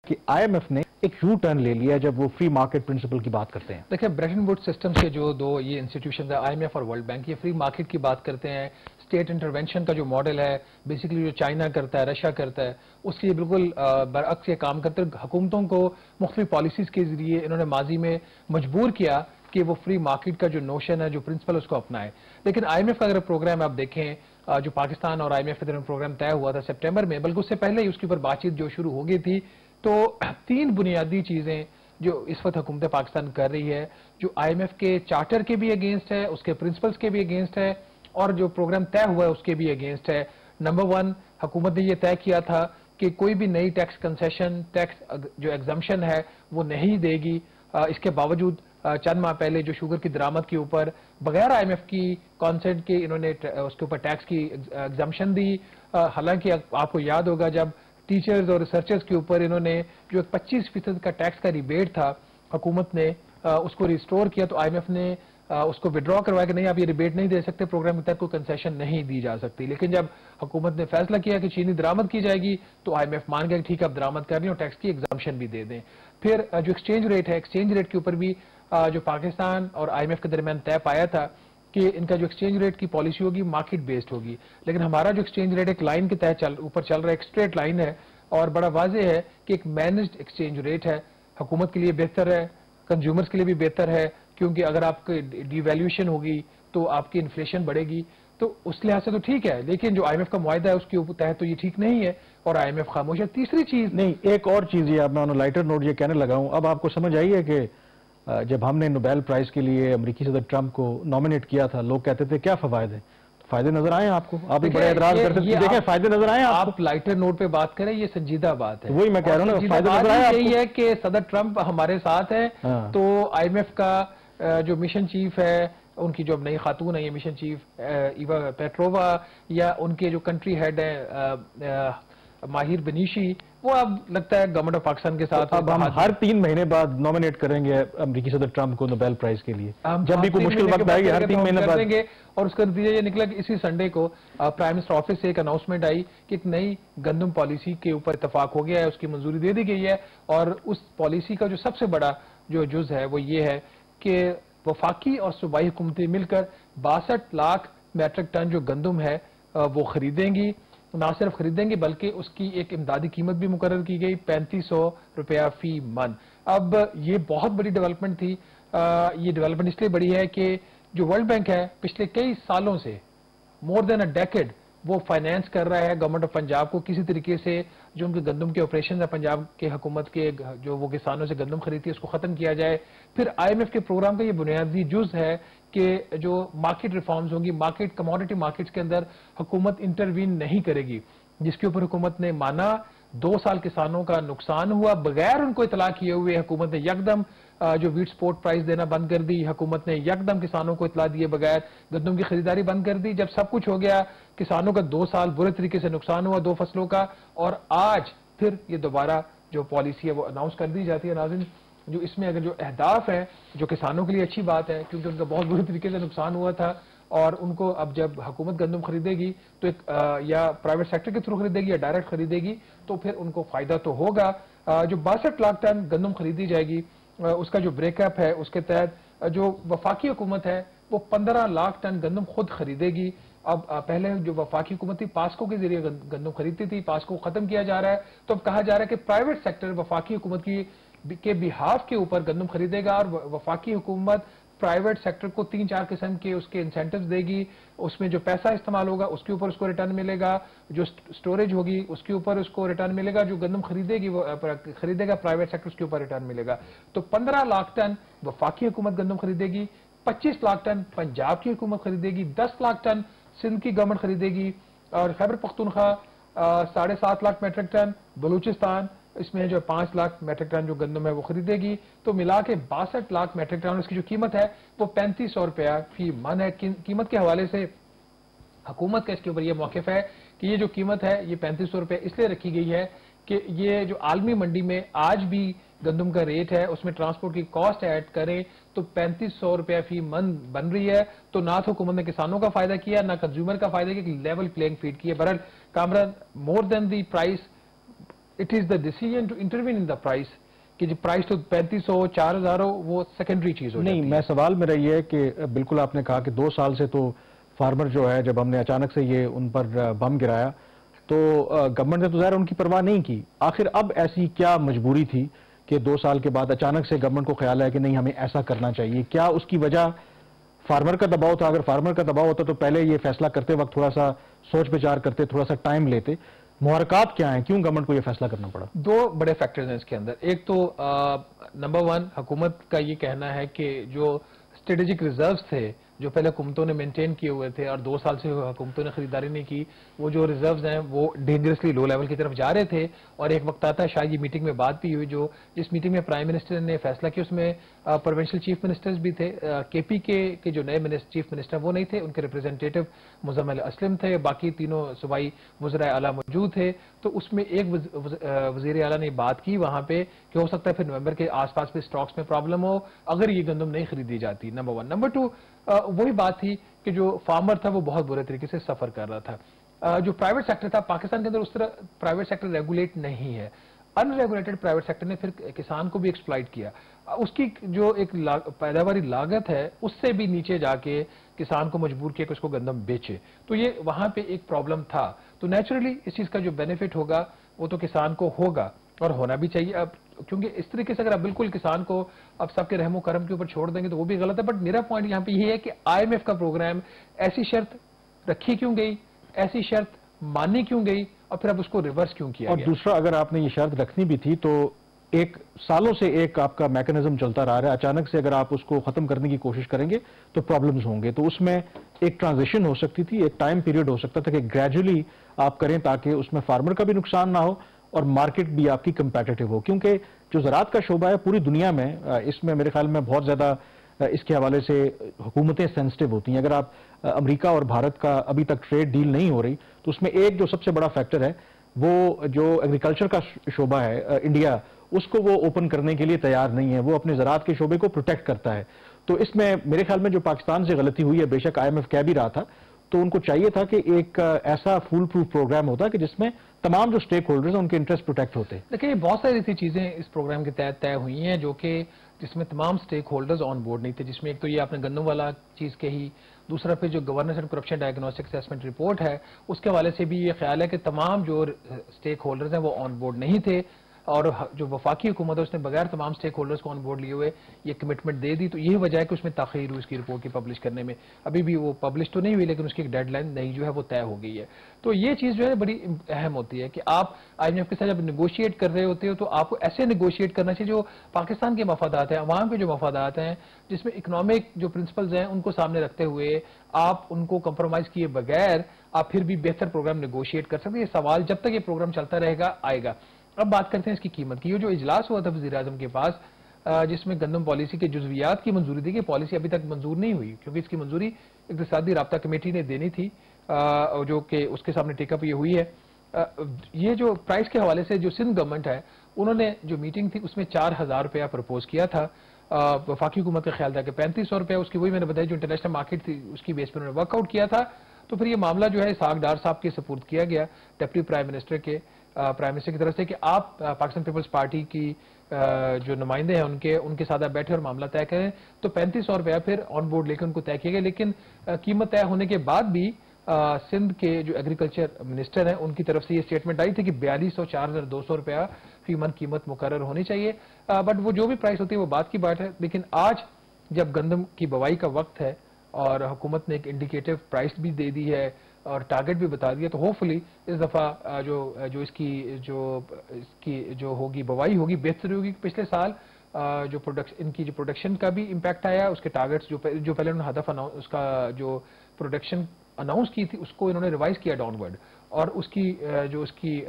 کہ I am F نے ایک یو ٹرن لے لیا جب وہ فری مارکیٹ پرنسپل کی بات کرتے ہیں؟ دیکھیں، بریٹن ووڈ سسٹم سے جو دو یہ انسٹیٹیوشنز ہیں، آئی ایم ایف اور ورلڈ بینک، یہ فری مارکیٹ کی بات کرتے ہیں. اسٹیٹ انٹرونشن کا جو ماڈل ہے، بیسیکلی جو چائنا کرتا ہے، رشیا کرتا ہے، اس کے بالکل برعکس یہ کام کرتے ہیں. حکومتوں کو مختلف پالیسیز کے ذریعے انہوں نے ماضی میں مجبور کیا کہ وہ فری مارکیٹ کا جو نوشن ہے، جو پرنسپل، اس کو اپنائے. لیکن آئی ایم ایف کا اگر پروگرام آپ دیکھیں، جو پاکستان اور آئی ایم ایف کے درمیان پروگرام طے ہوا تھا سپٹمبر میں، بلکہ اس سے پہلے ہی اس کے اوپر بات چیت جو شروع ہو گئی تھی، تو 3 بنیادی چیزیں جو اس وقت حکومت پاکستان کر رہی ہے، جو آئی ایم ایف کے چارٹر کے بھی اگینسٹ ہے، اس کے پرنسپلز کے بھی اگینسٹ ہے، اور جو پروگرام طے ہوا ہے اس کے بھی اگینسٹ ہے. نمبر 1، حکومت نے یہ طے کیا تھا کہ کوئی بھی نئی ٹیکس کنسیشن، ٹیکس جو ایگزمپشن ہے وہ نہیں دے گی. اس کے باوجود چند ماہ پہلے جو شوگر کی درآمد کے اوپر بغیر آئی ایم ایف کی کانسنٹ کے انہوں نے اس کے اوپر ٹیکس کی ایگزمپشن دی. حالانکہ آپ کو یاد ہوگا جب ٹیچرز اور ریسرچرز کے اوپر انہوں نے جو 25% کا ٹیکس کا ریبیٹ تھا، حکومت نے اس کو ریسٹور کیا، تو آئی ایم ایف نے اس کو وڈرا کروایا کہ نہیں، آپ یہ ریبیٹ نہیں دے سکتے، پروگرام کے تحت کوئی کنسیشن نہیں دی جا سکتی. لیکن جب حکومت نے فیصلہ کیا کہ چینی درآمد کی جائے گی، تو آئی ایم ایف مان گیا کہ ٹھیک ہے، آپ درآمد کر رہی ہیں اور ٹیکس کی ایگزمپشن بھی دے دیں. پھر جو ایکسچینج ریٹ ہے، ایکسچینج ریٹ کے اوپر بھی جو پاکستان اور آئی ایم ایف کے درمیان طے پایا تھا کہ ان کا جو ایکسچینج ریٹ کی پالیسی ہوگی مارکیٹ بیسڈ ہوگی. لیکن ہمارا جو ایکسچینج ریٹ ایک لائن کے تحت اوپر چل رہا ہے، ایک اسٹریٹ لائن ہے، اور بڑا واضح ہے کہ ایک مینجڈ ایکسچینج ریٹ ہے. حکومت کے لیے بہتر ہے، کنزیومرز کے لیے بھی بہتر ہے، کیونکہ اگر آپ کی ڈی ویلیویشن ہوگی تو آپ کی انفلیشن بڑھے گی. تو اس لحاظ سے تو ٹھیک ہے، لیکن جو آئی ایم ایف کا معاہدہ ہے اس کے تحت تو یہ ٹھیک نہیں ہے، اور آئی ایم ایف خاموش ہے. تیسری چیز نہیں، ایک اور چیز یہ میں لائٹر نوٹ یہ کہنے لگا ہوں، اب آپ کو سمجھ آئی ہے کہ جب ہم نے نوبیل پرائز کے لیے امریکی صدر ٹرمپ کو نامنیٹ کیا تھا، لوگ کہتے تھے کیا فوائد ہیں؟ فائدے نظر آئے آپ کو؟ آپ بھی بڑے اعتراض کرتے تھے، دیکھیں فائدے نظر آئے آپ لائٹر نوٹ پہ بات کریں، یہ سنجیدہ بات ہے. وہی میں کہہ رہا ہوں نا، فائدے نظر آئے آپ کو؟ یہی ہے کہ صدر ٹرمپ ہمارے ساتھ ہیں، تو آئی ایم ایف کا جو مشن چیف ہے، ان کی جو اب نئی خاتون ہے، یہ مشن چیف ایوا پیٹرووا، یا ان کے جو کنٹری ہیڈ ہیں ماہر بنیشی، وہ اب لگتا ہے گورنمنٹ آف پاکستان کے ساتھ. اب ہم ہر 3 مہینے بعد نامنیٹ کریں گے امریکی صدر ٹرمپ کو نوبیل پرائز کے لیے، جب بھی کوئی مشکل وقت آئے گی ہر 3 مہینے بعد. اور اس کا نتیجہ یہ نکلا کہ اسی سنڈے کو پرائم منسٹر آفس سے ایک اناؤنسمنٹ آئی کہ ایک نئی گندم پالیسی کے اوپر اتفاق ہو گیا ہے، اس کی منظوری دے دی گئی ہے. اور اس پالیسی کا جو سب سے بڑا جو جز ہے وہ یہ ہے کہ وفاقی اور صوبائی حکومتیں مل کر 62 لاکھ میٹرک ٹن جو گندم ہے وہ خریدیں گی. نہ صرف خریدیں گے بلکہ اس کی ایک امدادی قیمت بھی مقرر کی گئی، 3500 روپیہ فی من. اب یہ بہت بڑی ڈیولپمنٹ تھی. یہ ڈیولپمنٹ اس لیے بڑی ہے کہ جو ورلڈ بینک ہے پچھلے کئی سالوں سے، مور دین اے ڈیکیڈ، وہ فائنینس کر رہا ہے گورنمنٹ آف پنجاب کو کسی طریقے سے جو ان کے گندم کے آپریشن ہے پنجاب کے حکومت کے، جو وہ کسانوں سے گندم خریدتی ہے، اس کو ختم کیا جائے. پھر آئی ایم ایف کے پروگرام کا یہ بنیادی جز ہے کہ جو مارکیٹ ریفارمز ہوں گی، مارکیٹ کموڈٹی مارکیٹس کے اندر حکومت انٹروین نہیں کرے گی، جس کے اوپر حکومت نے مانا. 2 سال کسانوں کا نقصان ہوا، بغیر ان کو اطلاع کیے ہوئے حکومت نے یکدم جو ویٹ سپورٹ پرائز دینا بند کر دی. حکومت نے یکدم کسانوں کو اطلاع دیے بغیر گندم کی خریداری بند کر دی. جب سب کچھ ہو گیا، کسانوں کا 2 سال برے طریقے سے نقصان ہوا 2 فصلوں کا، اور آج پھر یہ دوبارہ جو پالیسی ہے وہ اناؤنس کر دی جاتی ہے. ناظرین، جو اس میں اگر جو اہداف ہیں جو کسانوں کے لیے اچھی بات ہے، کیونکہ ان کا بہت برے طریقے سے نقصان ہوا تھا، اور ان کو اب جب حکومت گندم خریدے گی تو ایک یا پرائیویٹ سیکٹر کے تھرو خریدے گی یا ڈائریکٹ خریدے گی، تو پھر ان کو فائدہ تو ہوگا. جو 62 لاکھ ٹن گندم خریدی جائے گی، اس کا جو بریک اپ ہے، اس کے تحت جو وفاقی حکومت ہے وہ 15 لاکھ ٹن گندم خود خریدے گی. اب پہلے جو وفاقی حکومت تھی پاسکو کے ذریعے گندم خریدتی تھی، پاسکو ختم کیا جا رہا ہے. تو اب کہا جا رہا ہے کہ پرائیویٹ سیکٹر وفاقی حکومت کے بہاف کے اوپر گندم خریدے گا، اور وفاقی حکومت پرائیویٹ سیکٹر کو 3-4 قسم کے اس کے انسینٹیوز دے گی. اس میں جو پیسہ استعمال ہوگا اس کے اوپر اس کو ریٹرن ملے گا، جو سٹوریج ہوگی اس کے اوپر اس کو ریٹرن ملے گا، جو گندم خریدے گا پرائیویٹ سیکٹر اس کے اوپر ریٹرن ملے گا. تو 15 لاکھ ٹن وفاقی حکومت گندم خریدے گی، 25 لاکھ ٹن پنجاب کی حکومت خریدے گی، 10 لاکھ ٹن سندھ کی گورنمنٹ خریدے گی، اور خیبر پختونخوا 7.5 لاکھ میٹرک ٹن، بلوچستان اس میں جو 5 لاکھ میٹرک ٹن جو گندم ہے وہ خریدے گی. تو ملا کے 62 لاکھ میٹرک ٹن، اس کی جو قیمت ہے وہ 3500 روپیہ فی من ہے. قیمت کے حوالے سے حکومت کا اس کے اوپر یہ موقف ہے کہ یہ جو قیمت ہے یہ 3500 روپیہ اس لیے رکھی گئی ہے کہ یہ جو عالمی منڈی میں آج بھی گندم کا ریٹ ہے، اس میں ٹرانسپورٹ کی کاسٹ ایڈ کریں تو 3500 روپیہ فی من بن رہی ہے. تو نہ تو حکومت نے کسانوں کا فائدہ کیا، نہ کنزیومر کا فائدہ کیا، کہ لیول پلینگ فیلڈ کی ہے. بہرحال Kamran, more than the price, it is the decision to intervene in the price کہ جو پرائس تو 3500 ہو 4000 ہو وہ سیکنڈری چیز ہو نہیں. میں سوال میرا یہ ہے کہ بالکل آپ نے کہا کہ 2 سال سے تو فارمر جو ہے جب ہم نے اچانک سے یہ ان پر بم گرایا تو گورنمنٹ نے تو ظاہر ان کی پرواہ نہیں کی. آخر اب ایسی کیا مجبوری تھی کہ 2 سال کے بعد اچانک سے گورنمنٹ کو خیال ہے کہ نہیں ہمیں ایسا کرنا چاہیے؟ کیا اس کی وجہ فارمر کا دباؤ تھا؟ اگر فارمر کا دباؤ ہوتا تو پہلے یہ فیصلہ کرتے وقت تھوڑا سا سوچ بچار کرتے, تھوڑا سا ٹائم لیتے. محرکات کیا ہیں, کیوں گورنمنٹ کو یہ فیصلہ کرنا پڑا؟ 2 بڑے فیکٹرز ہیں اس کے اندر. ایک تو نمبر 1 حکومت کا یہ کہنا ہے کہ جو اسٹریٹجک ریزروز تھے جو پہلے حکومتوں نے مینٹین کیے ہوئے تھے اور 2 سال سے حکومتوں نے خریداری نہیں کی, وہ جو ریزروز ہیں وہ ڈینجرسلی لو لیول کی طرف جا رہے تھے. اور ایک وقت آتا ہے, شاید یہ میٹنگ میں بات بھی ہوئی, جس میٹنگ میں پرائم منسٹر نے فیصلہ کیا اس میں پروونشل چیف منسٹرز بھی تھے. کے پی کے جو نئے چیف منسٹر وہ نہیں تھے, ان کے ریپرزینٹیٹو مزمل اسلم تھے, باقی تینوں صوبائی وزرائے اعلیٰ موجود تھے. تو اس میں ایک وزیر اعلیٰ نے بات کی وہاں پہ کہ ہو سکتا ہے پھر نومبر کے آس پاس پہ اسٹاکس میں پرابلم ہو اگر یہ گندم نہیں خریدی جاتی. نمبر 1. نمبر 2 وہی بات تھی کہ جو فارمر تھا وہ بہت برے طریقے سے سفر کر رہا تھا. جو پرائیویٹ سیکٹر تھا پاکستان کے اندر اس طرح پرائیویٹ سیکٹر ریگولیٹ نہیں ہے. ان ریگولیٹڈ پرائیویٹ سیکٹر نے پھر کسان کو بھی ایکسپلائٹ کیا. اس کی جو ایک پیداواری لاگت ہے اس سے بھی نیچے جا کے کسان کو مجبور کیا کہ اس کو گندم بیچے. تو یہ وہاں پہ ایک پرابلم تھا. تو نیچرلی اس چیز کا جو بینیفٹ ہوگا وہ تو کسان کو ہوگا اور ہونا بھی چاہیے. اب کیونکہ اس طریقے سے اگر آپ بالکل کسان کو اب سب کے رحم و کرم کے اوپر چھوڑ دیں گے تو وہ بھی غلط ہے. بٹ میرا پوائنٹ یہاں پہ یہ ہے کہ IMF کا پروگرام ایسی شرط رکھی کیوں گئی, ایسی شرط مانی کیوں گئی, اور پھر اب اس کو ریورس کیوں کیا اور دوسرا, اگر آپ نے یہ شرط رکھنی بھی تھی تو ایک سالوں سے ایک آپ کا میکنزم چلتا رہا ہے, اچانک سے اگر آپ اس کو ختم کرنے کی کوشش کریں گے تو پرابلمز ہوں گے. تو اس میں ایک ٹرانزیشن ہو سکتی تھی, ایک ٹائم پیریڈ ہو سکتا تھا کہ گریجولی آپ کریں تاکہ اس میں فارمر کا بھی نقصان نہ ہو اور مارکیٹ بھی آپ کی کمپیٹیٹو ہو. کیونکہ جو زراعت کا شعبہ ہے پوری دنیا میں اس میں میرے خیال میں بہت زیادہ اس کے حوالے سے حکومتیں سینسٹیو ہوتی ہیں. اگر آپ امریکہ اور بھارت کا ابھی تک ٹریڈ ڈیل نہیں ہو رہی تو اس میں ایک جو سب سے بڑا فیکٹر ہے وہ جو ایگریکلچر کا شعبہ ہے انڈیا, اس کو وہ اوپن کرنے کے لیے تیار نہیں ہے. وہ اپنے زراعت کے شعبے کو پروٹیکٹ کرتا ہے. تو اس میں میرے خیال میں جو پاکستان سے غلطی ہوئی ہے, بے شک IMF کہہ بھی رہا تھا, تو ان کو چاہیے تھا کہ ایک ایسا فول پروف پروگرام ہوتا کہ جس میں تمام جو سٹیک ہولڈرز ہیں ان کے انٹرسٹ پروٹیکٹ ہوتے. دیکھیں, یہ بہت ساری ایسی چیزیں اس پروگرام کے تحت طے ہوئی ہیں جو کہ جس میں تمام سٹیک ہولڈرز آن بورڈ نہیں تھے. جس میں ایک تو یہ آپ نے گندم والا چیز کہی, دوسرا پھر جو governance and corruption diagnostic assessment report ہے اس کے حوالے سے بھی یہ خیال ہے کہ تمام جو سٹیک ہولڈرز ہیں وہ آن بورڈ نہیں تھے, اور جو وفاقی حکومت ہے اس نے بغیر تمام سٹیک ہولڈرز کو آن بورڈ لیے ہوئے یہ کمٹمنٹ دے دی. تو یہی وجہ ہے کہ اس میں تاخیر ہوئی اس کی رپورٹ کی پبلش کرنے میں. ابھی بھی وہ پبلش تو نہیں ہوئی لیکن اس کی ایک ڈیڈ لائن نئی جو ہے وہ طے ہو گئی ہے. تو یہ چیز جو ہے بڑی اہم ہوتی ہے کہ آپ IMF کے ساتھ جب نیگوشیٹ کر رہے ہوتے ہو تو آپ کو ایسے نیگوشیٹ کرنا چاہیے جو پاکستان کے مفادات ہیں, عوام کے جو مفادات ہیں, جس میں اکنامک جو پرنسپلز ہیں ان کو سامنے رکھتے ہوئے آپ ان کو کمپرومائز کیے بغیر آپ پھر بھی بہتر پروگرام نیگوشیٹ کر سکتے ہیں. یہ سوال جب تک یہ پروگرام چلتا رہے گا آئے گا. اب بات کرتے ہیں اس کی قیمت کی. یہ جو اجلاس ہوا تھا وزیر اعظم کے پاس جس میں گندم پالیسی کے جزویات کی منظوری دی گئی, پالیسی ابھی تک منظور نہیں ہوئی کیونکہ اس کی منظوری اقتصادی رابطہ کمیٹی نے دینی تھی, جو کہ اس کے سامنے ٹیک اپ یہ ہوئی ہے. یہ جو پرائس کے حوالے سے جو سندھ گورنمنٹ ہے انہوں نے جو میٹنگ تھی اس میں 4000 روپیہ پرپوز کیا تھا. وفاقی حکومت کا خیال تھا کہ 3500 روپیہ, اس کی وہی میں نے بتایا جو انٹرنیشنل مارکیٹ تھی اس کی بیس پر انہوں نے ورک آؤٹ کیا تھا. تو پھر یہ معاملہ جو ہے اسحاق ڈار صاحب کے سپورٹ کیا گیا ڈپٹی پرائم منسٹر کی طرف سے کہ آپ پاکستان پیپلز پارٹی کی جو نمائندے ہیں ان کے ساتھ بیٹھے اور معاملہ طے کریں. تو 3500 روپیہ پھر آن بورڈ لے کے ان کو طے کیا گیا. لیکن قیمت طے ہونے کے بعد بھی سندھ کے جو ایگریکلچر منسٹر ہیں ان کی طرف سے یہ اسٹیٹمنٹ آئی تھی کہ 4204,200 روپیہ فی من قیمت مقرر ہونی چاہیے. بٹ وہ جو بھی پرائس ہوتی ہے وہ بات کی بات ہے. لیکن آج جب گندم کی بوائی کا وقت ہے اور حکومت نے ایک انڈیکیٹو پرائس بھی دے دی ہے اور ٹارگٹ بھی بتا دیا, تو ہوپفلی اس دفعہ جو اس کی جو ہوگی بوائی ہوگی بہتر ہوگی. پچھلے سال جو ان کی جو پروڈکشن کا بھی امپیکٹ آیا, اس کے ٹارگٹس جو پہلے انہوں نے ہدف اس کا جو پروڈکشن اناؤنس کی تھی اس کو انہوں نے ریوائز کیا ڈاؤن ورڈ, اور اس کی جو اس کی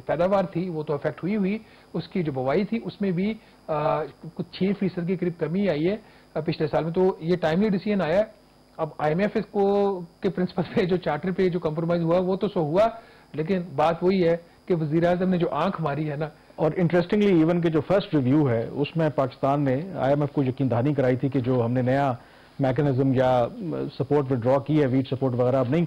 پیداوار تھی وہ تو افیکٹ ہوئی. اس کی جو بوائی تھی اس میں بھی کچھ 6% کے قریب کمی آئی ہے پچھلے سال میں. تو یہ ٹائملی ڈیسیژن آیا. اب IMF کے پرنسپل پہ جو چارٹر پہ جو کمپرومائز ہوا وہ تو سو ہوا, لیکن بات وہی ہے کہ وزیر اعظم نے جو آنکھ ماری ہے نا. اور انٹرسٹنگلی ایون کہ جو فرسٹ ریویو ہے اس میں پاکستان نے IMF کو یقین دہانی کرائی تھی کہ جو ہم نے نیا میکنزم یا سپورٹ ودرا کی ہے, ویٹ سپورٹ وغیرہ اب نہیں